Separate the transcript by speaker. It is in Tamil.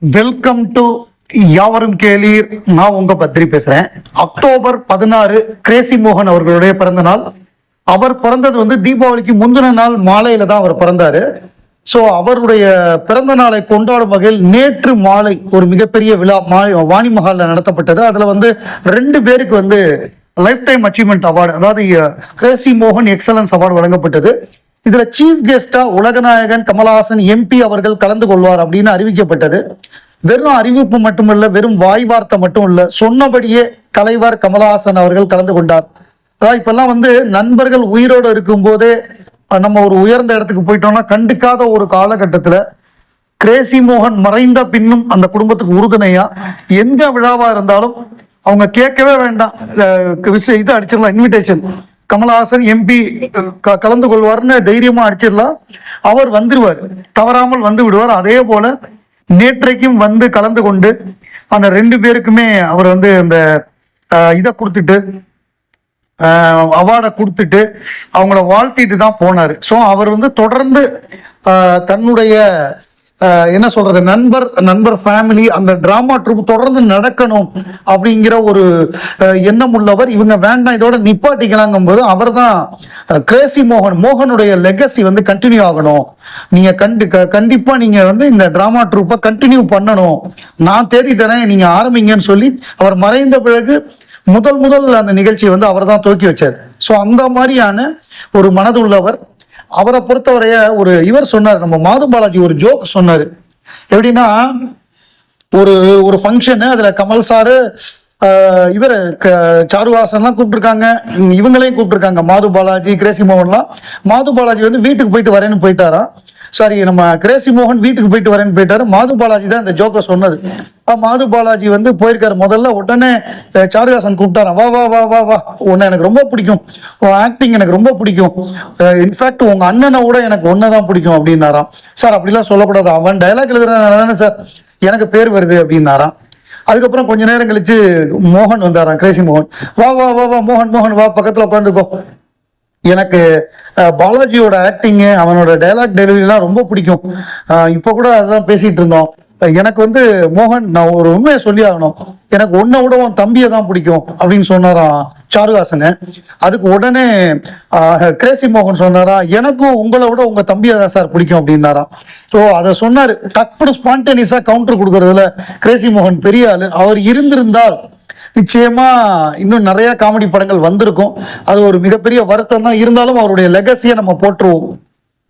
Speaker 1: வெல்கம் டு யாவரும் கேளீர். நான் உங்க பத்ரி பேசுறேன். அக்டோபர் 16 கிரேசி மோகன் அவர்களுடைய பிறந்த நாள். அவர் பிறந்தது தீபாவளிக்கு முந்தின நாள் மாலையில தான் அவர் பிறந்தாரு. ஸோ அவருடைய பிறந்த நாளை கொண்டாடும் வகையில் நேற்று மாலை ஒரு மிகப்பெரிய விழா வாணி மஹாலில் நடத்தப்பட்டது. அதுல 2 பேருக்கு லைஃப் டைம் அச்சீவ்மெண்ட் அவார்டு, அதாவது கிரேசி மோகன் எக்ஸலன்ஸ் அவார்டு வழங்கப்பட்டது. இதுல சீஃப் கெஸ்டா உலகநாயகன் கமலஹாசன் எம்பி அவர்கள் கலந்து கொள்வார் அப்படின்னு அறிவிக்கப்பட்டது. வெறும் அறிவிப்பு மட்டுமல்ல, வெறும் வாய் வார்த்தை மட்டும் இல்ல, சொன்னபடியே தலைவர் கமலஹாசன் அவர்கள் கலந்து கொண்டார். அதாவது இப்பெல்லாம் நண்பர்கள் உயிரோடு இருக்கும் போதே நம்ம ஒரு உயர்ந்த இடத்துக்கு போயிட்டோம்னா கண்டுக்காத ஒரு காலகட்டத்துல கிரேசி மோகன் மறைந்த பின்னும் அந்த குடும்பத்துக்கு உறுதுணையா எந்த விழாவா இருந்தாலும் அவங்க கேட்கவே வேண்டாம், இது அடிச்சிடலாம், இன்விடேஷன் கமலஹாசன் எம்பி கலந்து கொள்வார்னு தைரியமா அடிச்சிடலாம். அவர் வந்துடுவார், தவறாமல் வந்து விடுவார். அதே போல நேற்றைக்கும் கலந்து கொண்டு அந்த 2 பேருக்குமே அவர் அந்த இதை கொடுத்துட்டு அவார்டை கொடுத்துட்டு அவங்கள வாழ்த்திட்டு தான் போனாரு. ஸோ அவர் தொடர்ந்து தன்னுடைய என்ன சொல்றது, நண்பர் ஃபேமிலி, அந்த டிராமா ட்ரூப் தொடர்ந்து நடக்கணும் அப்படிங்கிற ஒரு எண்ணம் உள்ளவர். இவங்க வேண்டாம், இதோட நிப்பாட்டிக்கலாங்கும் போது அவர் தான் கிரேசி மோகனுடைய லெகசி கண்டினியூ ஆகணும், நீங்க கண்டிப்பா நீங்க இந்த டிராமா ட்ரூப்பை கண்டினியூ பண்ணணும், நான் தேடி தரேன், நீங்க ஆரம்பிங்கன்னு சொல்லி அவர் மறைந்த பிறகு முதல் அந்த நிகழ்ச்சியை அவர் தான் துவக்கி வச்சார். ஸோ அந்த மாதிரியான ஒரு மனது உள்ளவர். அவரை பொறுத்தவரைய இவர் சொன்னார், நம்ம மாது பாலாஜி ஒரு ஜோக் சொன்னாரு. எப்படின்னா, ஒரு ஃபங்க்ஷனு, அதுல கமல் சாரு இவர் சாருஹாசன்லாம் கூப்பிட்டுருக்காங்க, இவங்களையும் கூப்பிட்டுருக்காங்க, மாது பாலாஜி கிரேசி மோகன்லாம். மாது பாலாஜி வீட்டுக்கு போயிட்டு வரேன்னு போயிட்டாரா, சாரி நம்ம கிரேசி மோகன் வீட்டுக்கு போயிட்டு வரேன்னு போயிட்டாரு. மாது பாலாஜி தான் இந்த ஜோக்கை சொன்னது. மாது பாலாஜி போயிருக்காரு. முதல்ல உடனே சாருஹாசன் கூப்பிட்டாராம், வா வா வா வா வா, உன்னை எனக்கு ரொம்ப பிடிக்கும், உன் ஆக்டிங் எனக்கு ரொம்ப பிடிக்கும், இன்ஃபேக்ட் உங்க அண்ணனை விட எனக்கு ஒன்னதான் பிடிக்கும் அப்படின்னாராம். சார் அப்படிலாம் சொல்லக்கூடாது, அவன் டைலாக் எழுதுறதுனால சார் எனக்கு பேர் வருது அப்படின்னாராம். அதுக்கப்புறம் கொஞ்ச நேரம் கழிச்சு மோகன் வந்தாராம், கிரேசி மோகன். வா வா வா வா மோகன் வா, பக்கத்துல உட்காந்துக்கோ, எனக்கு பாலாஜியோட ஆக்டிங்கு, அவனோட டைலாக் டெலிவரிலாம் ரொம்ப பிடிக்கும், இப்போ கூட அதான் பேசிட்டு இருந்தோம். எனக்கு மோகன், நான் ஒரு உண்மையை சொல்லி ஆகணும், எனக்கு உன்னை விட உன் தம்பியை தான் பிடிக்கும் அப்படின்னு சொன்னாராம் சாருஹாசன். அதுக்கு உடனே கிரேசி மோகன் சொன்னாரா, எனக்கும் உங்களை விட உங்க தம்பியை தான் சார் பிடிக்கும் அப்படின்னாராம். ஸோ அதை சொன்னாரு, டக்குனு ஸ்பான்டேனியஸா கவுண்டர் கொடுக்கறதுல கிரேசி மோகன் பெரிய ஆளு. அவர் இருந்திருந்தால் நிச்சயமா இன்னும் நிறைய காமெடி படங்கள் வந்திருக்கும். அது ஒரு மிகப்பெரிய வருத்தம் தான். இருந்தாலும் அவருடைய லெகசியை நம்ம போற்றுவோம்.